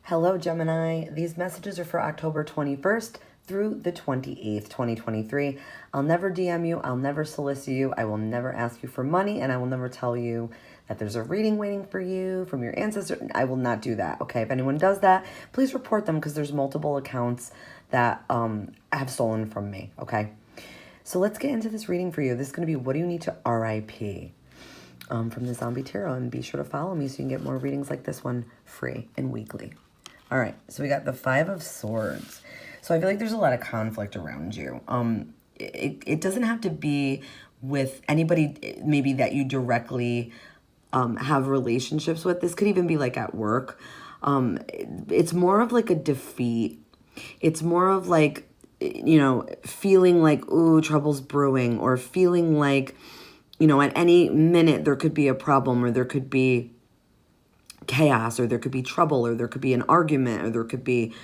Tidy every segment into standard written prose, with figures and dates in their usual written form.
Hello, Gemini. These messages are for October 21st through the 28th, 2023. I'll never DM you. I'll never solicit you. I will never ask you for money, and I will never tell you that there's a reading waiting for you from your ancestor. I will not do that, okay? If anyone does that, please report them because there's multiple accounts that have stolen from me, okay? So let's get into this reading for you. This is going to be what do you need to RIP from the Zombie Tarot, and be sure to follow me so you can get more readings like this one free and weekly. All right, so we got the Five of Swords. So I feel like there's a lot of conflict around you. It doesn't have to be with anybody maybe that you directly have relationships with. This could even be like at work. It's more of like a defeat. It's more of like, you know, feeling like, ooh, trouble's brewing, or feeling like, you know, at any minute there could be a problem, or there could be chaos, or there could be trouble, or there could be an argument, or there could be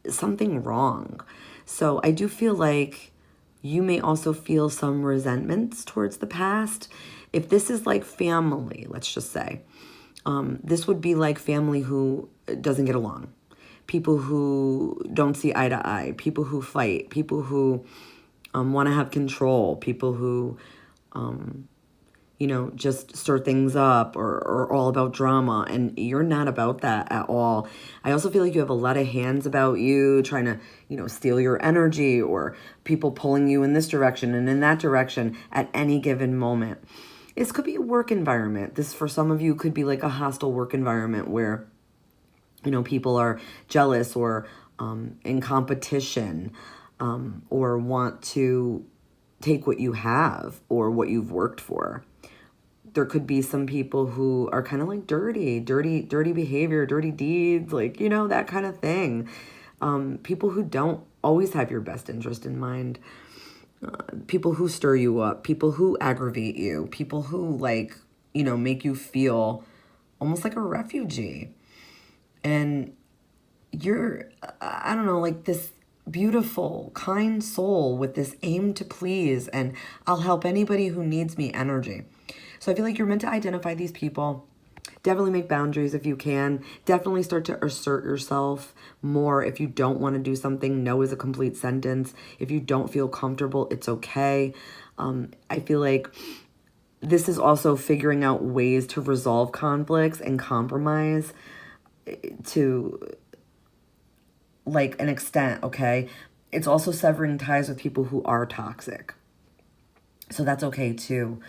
something wrong. So I do feel like you may also feel some resentments towards the past. If this is like family, let's just say, this would be like family who doesn't get along, people who don't see eye to eye, people who fight, people who want to have control, people who you know, just stir things up, or all about drama. And you're not about that at all. I also feel like you have a lot of hands about you trying to, you know, steal your energy, or people pulling you in this direction and in that direction at any given moment. This could be a work environment. This, for some of you, could be like a hostile work environment where, you know, people are jealous, or in competition, or want to take what you have or what you've worked for. There could be some people who are kind of like dirty behavior, dirty deeds, like, you know, that kind of thing. People who don't always have your best interest in mind. People who stir you up, people who aggravate you, people who, like, you know, make you feel almost like a refugee. And you're, I don't know, like this beautiful, kind soul with this aim to please and I'll help anybody who needs me energy. So I feel like you're meant to identify these people. Definitely make boundaries if you can. Definitely start to assert yourself more. If you don't want to do something, no is a complete sentence. If you don't feel comfortable, it's okay. I feel like this is also figuring out ways to resolve conflicts and compromise to like an extent, okay? It's also severing ties with people who are toxic. So that's okay too.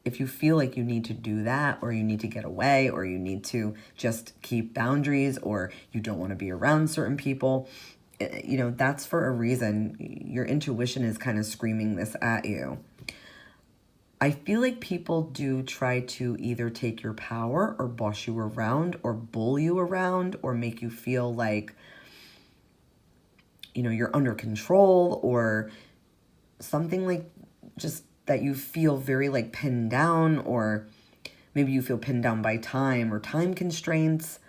If you feel like you need to do that, or you need to get away, or you need to just keep boundaries, or you don't want to be around certain people, you know, that's for a reason. Your intuition is kind of screaming this at you. I feel like people do try to either take your power, or boss you around, or bull you around, or make you feel like, you know, you're under control, or something like just that you feel very like pinned down, or maybe you feel pinned down by time or time constraints,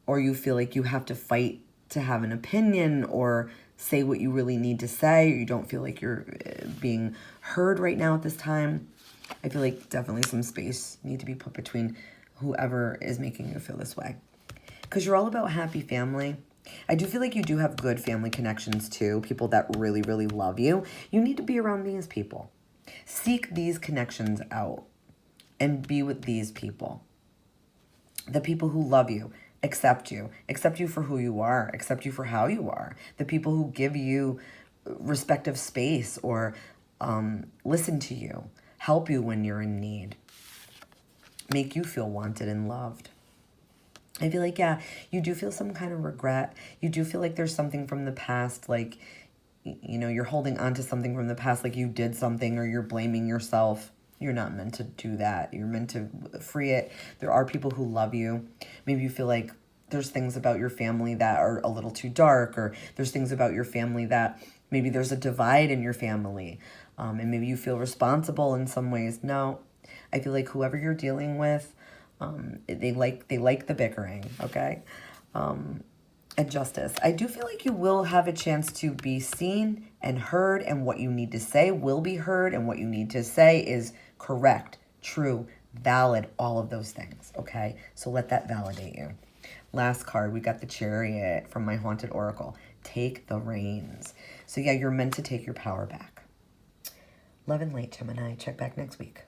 or you feel like you have to fight to have an opinion or say what you really need to say, or you don't feel like you're being heard right now at this time. I feel like definitely some space need to be put between whoever is making you feel this way, because you're all about happy family. I do feel like you do have good family connections too, people that really, really love you. You need to be around these people. Seek these connections out and be with these people. The people who love you, accept you for who you are, accept you for how you are. The people who give you respective space, or listen to you, help you when you're in need, make you feel wanted and loved. I feel like, yeah, you do feel some kind of regret. You do feel like there's something from the past, like, you know, you're holding on to something from the past, like you did something, or you're blaming yourself. You're not meant to do that. You're meant to free it. There are people who love you. Maybe you feel like there's things about your family that are a little too dark, or there's things about your family that maybe there's a divide in your family, and maybe you feel responsible in some ways. No, I feel like whoever you're dealing with, they like the bickering, okay? And justice. I do feel like you will have a chance to be seen and heard, and what you need to say will be heard, and what you need to say is correct, true, valid, all of those things, okay? So let that validate you. Last card, we got the Chariot from my Haunted Oracle. Take the reins. So yeah, you're meant to take your power back. Love and light, Gemini. Check back next week.